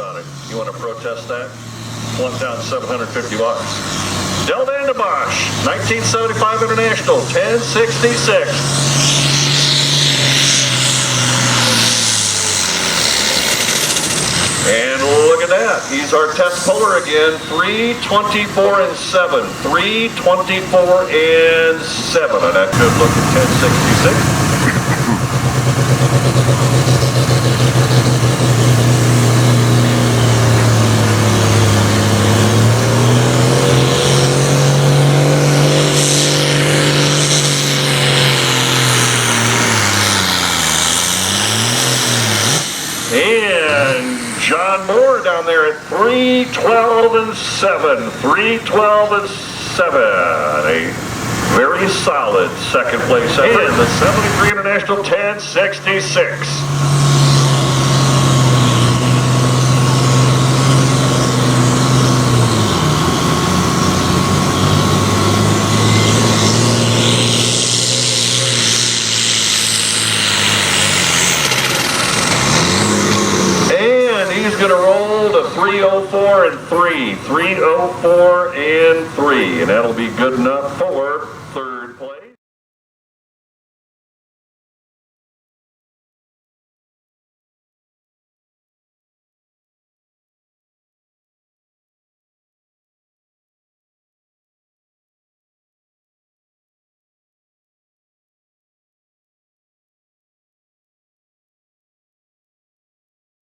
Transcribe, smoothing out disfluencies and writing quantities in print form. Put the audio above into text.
on it. You want to protest that? Plunk down $750. Delta and Bosch, 1975 International, 1066. And look at that. He's our test puller again. 324 and 7. 324 and 7. And that could look at 1066. And John Moore down there at 312 and 7. 312 and 7. A very solid second place effort in the 73 International 1066. He's going to roll to 304 and 3. 304 and 3. And that'll be good enough for